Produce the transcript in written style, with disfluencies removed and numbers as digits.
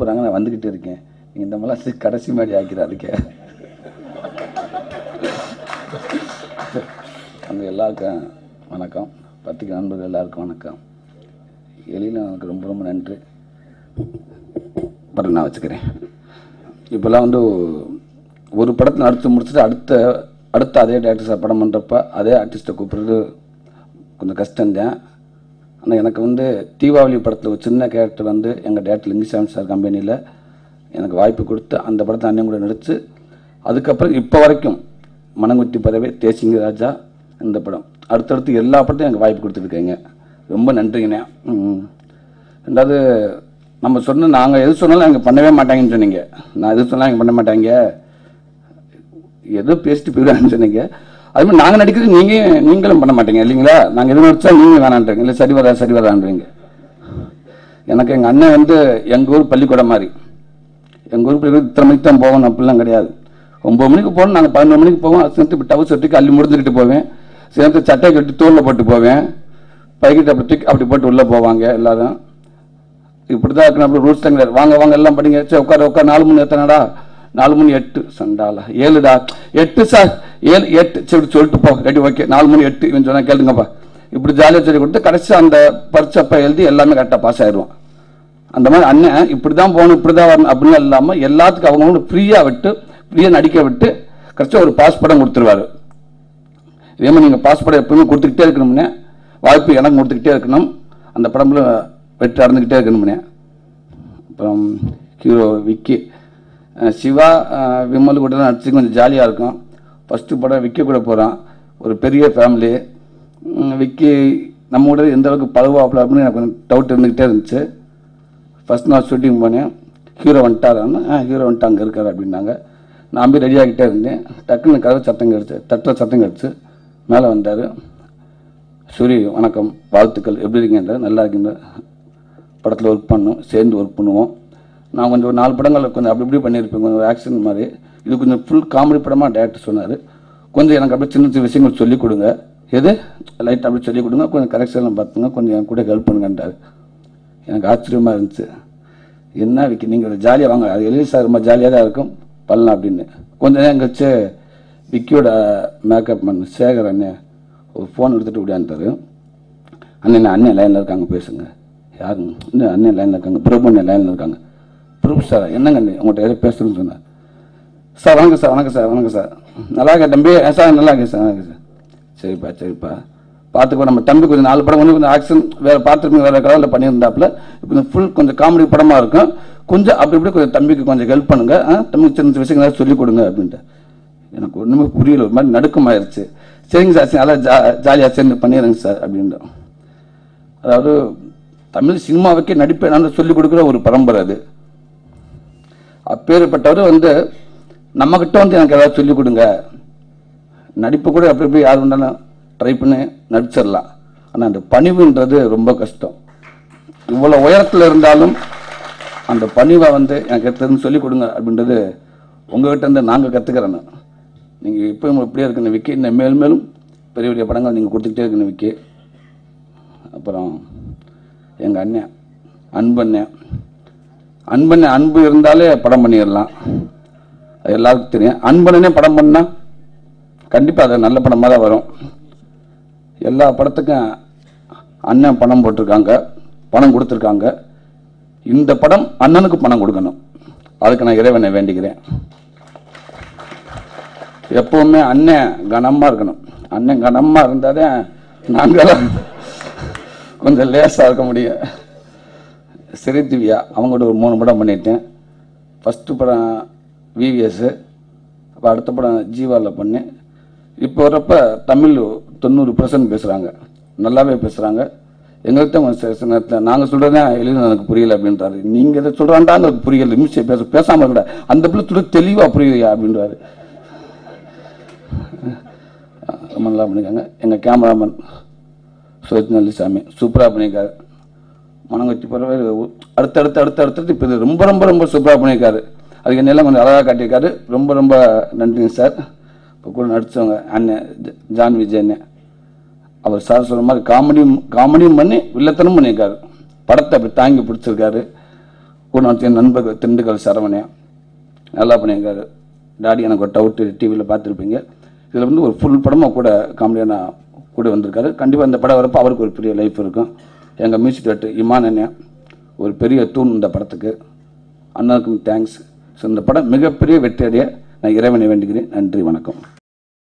போகிறாங்க, நான் வந்துக்கிட்டே இருக்கேன். நீங்கள் இந்த மாதிரிலாம் கடைசி மாதிரி ஆக்கிறாருக்கே. அங்கே எல்லாருக்கும் வணக்கம். பத்திரிகை நண்பர்கள் எல்லாருக்கும் வணக்கம். எழிலும் எனக்கு ரொம்ப ரொம்ப நன்றி. அப்புறம் நான் வச்சுக்கிறேன். இப்போல்லாம் வந்து ஒரு படத்தில் நடித்து முடிச்சுட்டு அடுத்த அதே டேரக்டர் படம் பண்ணுறப்ப அதே ஆர்டிஸ்ட்டை கூப்பிட்றது கொஞ்சம் கஷ்டம்தான். ஆனால் எனக்கு வந்து தீபாவளி படத்தில் ஒரு சின்ன கேரக்டர் வந்து எங்கள் டேரக்டர் லிங்குசாமி சார் கம்பெனியில் எனக்கு வாய்ப்பு கொடுத்து அந்த படத்தை அண்ணன் கூட நடித்து அதுக்கப்புறம் இப்போ வரைக்கும் மனங்குத்தி பறவை, தேசிங்க ராஜா, இந்த படம் அடுத்தடுத்து எல்லா படத்தையும் எனக்கு வாய்ப்பு கொடுத்துருக்கேங்க. ரொம்ப நன்றிங்கண்ணே. ரெண்டாவது நம்ம சொன்ன நாங்கள் எது சொன்னாலும் எங்கள் பண்ணவே மாட்டாங்கன்னு சொன்னீங்க. நான் எது சொன்னாலும் எங்கள் பண்ண மாட்டாங்க, எதோ பேசிட்டு போயிடுவாங்கன்னு சொன்னீங்க. அதுமாதிரி நாங்கள் நடிக்கிறது நீங்களும் பண்ண மாட்டீங்க இல்லைங்களா? நாங்கள் எது நடிச்சா நீங்கள் வேணான்றீங்க, இல்லை சரி வரான்றீங்க. எனக்கு எங்கள் அண்ணன் வந்து எங்கள் ஊர் பள்ளிக்கூடம் மாதிரி. எங்கள் ஊர் பள்ளிக்கூடம் இத்தனை மணிக்கு தான் போகணும் அப்படிலாம் கிடையாது. 9 மணிக்கு போகணும், நாங்கள் 11 மணிக்கு போவோம். சேர்த்து இப்போ டவுஸ் எடுத்துக்கு அள்ளி முடிஞ்சுக்கிட்டு போவேன். சேர்த்து சட்டை கட்டி தோளில் போட்டு போவேன். பைக்கிட்ட அப்படி போட்டு உள்ளே போவாங்க எல்லாரும். இப்படி தான் இருக்கணும். அப்படி ரூல்ஸ் தான் கிடையாது. வாங்க எல்லாம் படிங்க. சரி உட்கார 4 மணி எத்தனைடா? 4 மணி 8 சண்டாலா 7டா 8 சார் 7 8 சரி சொல்லிட்டு போ ரெடி ஓகே 4 மணி 8 இவன் சொன்னா கேளுங்கப்பா. இப்படி ஜாலியாக சொல்லி கொடுத்து கடைசி அந்த பரிச்சப்பை எழுதி எல்லாமே கரெக்டாக பாஸ் ஆயிடுவான். அந்த மாதிரி அண்ணன் இப்படி தான் போகணும், இப்படி தான் வரணும் அப்படின்னு இல்லாமல் எல்லாத்துக்கும் அவங்க ஃப்ரீயாக நடிக்க விட்டு கடைசியாக ஒரு பாஸ் படம் கொடுத்துருவாரு. இதே மாதிரி நீங்கள் பாஸ் படம் எப்பவுமே கொடுத்துக்கிட்டே இருக்கணும்னே, வாய்ப்பு எனக்கு கொடுத்துக்கிட்டே இருக்கணும், அந்த படம்ல வெற்றி அடைந்துக்கிட்டே இருக்கணும்னே. அப்புறம் ஹீரோ விக்கி, சிவா, விமல் கூட நடிச்சு கொஞ்சம் ஜாலியாக இருக்கும். ஃபஸ்ட்டு படம் விக்கி கூட போகிறான், ஒரு பெரிய ஃபேமிலி. விக்கி நம்ம கூட எந்த அளவுக்கு பழகுவாப்பில் அப்படின்னு எனக்கு கொஞ்சம் டவுட் இருந்துக்கிட்டே இருந்துச்சு. ஃபஸ்ட் நான் ஷூட்டிங் போனேன், ஹீரோ வந்துட்டாரான்னு. ஹீரோ வந்துட்டு அங்கே இருக்கார் அப்படின்னாங்க. நான் போய் ரெடியாகிட்டே இருந்தேன். டக்குன்னு கதவு தட்டில் சத்தம் கிடச்சி மேலே வந்தார். சூரி வணக்கம், வாழ்த்துக்கள், எப்படி இருக்கீங்க? நல்லா இருக்கீங்க, படத்தில் ஒர்க் பண்ணோம், சேர்ந்து ஒர்க் பண்ணுவோம். நான் கொஞ்சம் 4 படங்கள் கொஞ்சம் அப்படி பண்ணியிருப்பேன், கொஞ்சம் ஆக்ஷன் மாதிரி. இது கொஞ்சம் ஃபுல் காமெடி படமாக டேரக்டர் சொன்னார். கொஞ்சம் எனக்கு அப்படியே சின்ன சின்ன விஷயங்கள் சொல்லிக் கொடுங்க, எது லைட்டாக அப்படி சொல்லிக் கொடுங்க, கொஞ்சம் கரெக்ஷன்லாம் பார்த்துங்க, கொஞ்சம் என் கூட ஹெல்ப் பண்ணுங்கன்றார். எனக்கு ஆச்சரியமாக இருந்துச்சு. என்ன விக்கி நீங்கள் ஜாலியாக வாங்க, அது எழில் சார் ரொம்ப ஜாலியாக தான் இருக்கும் பண்ணலாம் அப்படின்னு. கொஞ்சம் நேரம் கழிச்சு விக்கியோட மேக்கப் பண்ண சேகர் அண்ணன் ஒரு ஃபோன் எடுத்துகிட்டு விடான்ட்டார். அண்ணன் லைனில் இருக்காங்க, பேசுங்க. யாருங்க? இன்னும் அண்ணன் லைனில் இருக்காங்க, பிரபு அண்ணன் லைனில் இருக்காங்க. பிரபு சார் என்னங்க அண்ணன் உங்கள்கிட்ட யாரும் பேசுகிறேன்னு சொன்னார். சார் வணக்கம் சார் நல்லா இருக்கேன் தம்பி. சார் நல்லா இருக்கேன் சார். சரிப்பா பார்த்துக்கோ. நம்ம தம்பி கொஞ்சம் 4 படம் கொஞ்சம் ஆக்ஷன் வேறு பார்த்துருப்பீங்க, வேறு கலரில் பண்ணியிருந்தாப்புல. இப்போ ஃபுல் கொஞ்சம் காமெடி படமாக இருக்கும். கொஞ்சம் அப்படி கொஞ்சம் தம்பிக்கு கொஞ்சம் ஹெல்ப் பண்ணுங்க, தம்பிக்கு சின்ன விஷயங்கள் சொல்லிக் கொடுங்க அப்படின்ட்டு. எனக்கு ஒன்றுமே புரியல, ஒரு மாதிரி நடுக்கமாயிருச்சு. சரிங்க சார், நல்லா ஜாலியாக சேர்ந்து பண்ணிடுறேங்க சார் அப்படின்ற. அதாவது தமிழ் சினிமாவுக்கே நடிப்பேன் சொல்லிக் கொடுக்குற ஒரு பரம்பரை அது. அப்பேற்பட்டவர் வந்து நம்மக்கிட்ட வந்து எனக்கு ஏதாவது சொல்லிக் கொடுங்க. நடிப்பு கூட அப்படி யார் வேண்டாலும் ட்ரை பண்ணி நடிச்சிடலாம். ஆனால் அந்த பணிவுன்றது ரொம்ப கஷ்டம். இவ்வளோ உயரத்தில் இருந்தாலும் அந்த பணிவை வந்து எனக்கு எடுத்து சொல்லிக் கொடுங்க அப்படின்றது உங்கள்கிட்ட இருந்து நாங்கள் கற்றுக்கிறேன்னு. நீங்கள் இப்போயும் இப்படியே இருக்கணும் விக்கி, இந்த மேலும் பெரிய பெரிய படங்கள் நீங்கள் கொடுத்துக்கிட்டே இருக்கணும் விக்கி. அப்புறம் எங்கள் அண்ணன் அன்பு இருந்தாலே படம் பண்ணிடலாம், அது எல்லாருக்கும் தெரியும். அன்பனே படம் பண்ணால் கண்டிப்பாக அது நல்ல படமாக தான் வரும். எல்லா படத்துக்கும் அண்ணன் பணம் போட்டிருக்காங்க, பணம் கொடுத்துருக்காங்க. இந்த படம் அண்ணனுக்கு பணம் கொடுக்கணும், அதுக்கு நான் இறைவனை வேண்டிக்கிறேன். எப்பவுமே அண்ணன் கனமாக இருக்கணும். அண்ணன் கனமாக இருந்தால் தான் நாங்களும் கொஞ்சம் லேசாக இருக்க முடியும். சிறை திவ்யா அவங்கள்ட்ட ஒரு 3 படம் பண்ணிட்டேன். ஃபஸ்ட்டு படம் VVS, அப்போ அடுத்த படம் ஜீவாவில் பண்ணேன். இப்போ வரப்போ தமிழ் 90% பேசுகிறாங்க, நல்லாவே பேசுகிறாங்க. எங்கள்கிட்ட நாங்கள் சொல்கிறதே எழுதி எனக்கு புரியல அப்படின்றாரு. நீங்கள் எதை சொல்கிறாண்டா எனக்கு புரியல, நிமிஷம் பேசாமல் இருக்கா, அந்த பிள்ளை துட தெளிவாக புரியுதுயா அப்படின்றாரு. ரொம்ப நல்லா பண்ணியிருக்காங்க. எங்கள் கேமராமேன் நல்லிசாமி சூப்பராக பண்ணியிருக்காரு. மனங்கொத்தி பறவை அடுத்தடுத்து இப்போ இது ரொம்ப ரொம்ப ரொம்ப சூப்பராக பண்ணியிருக்காரு. அதுக்கு என்னெல்லாம் கொஞ்சம் அழகாக காட்டியிருக்காரு. ரொம்ப ரொம்ப நன்றிங்க சார். இப்போ கூட நடித்தவங்க அண்ணன் ஜான் விஜய் அண்ணன், அவர் சார் சொல்கிற மாதிரி காமெடியும் பண்ணி வில்லத்தனம் பண்ணியிருக்காரு. படத்தை அப்படி தாங்கி பிடிச்சிருக்காரு. கூட வந்து என் நண்பர்கள் திண்டுக்கல் சரவணன் நல்லா பண்ணியிருக்காரு. டாடி எனக்கு ஒரு டவுட்டு டிவியில் பார்த்துருப்பீங்க. இதில் வந்து ஒரு ஃபுல் படமாக கூட காமெடியான கூட வந்திருக்காரு. கண்டிப்பாக இந்த படம் வரப்போ அவருக்கு ஒரு பெரிய லைஃப் இருக்கும். எங்கள் மியூசிக் டைரக்டர் இமான் அண்ணன் ஒரு பெரிய தூண் இந்த படத்துக்கு. அண்ணாவுக்கும் தேங்க்ஸ். ஸோ இந்த படம் மிகப்பெரிய வெற்றியடைய நான் இறைவனை வேண்டுகிறேன். நன்றி, வணக்கம்.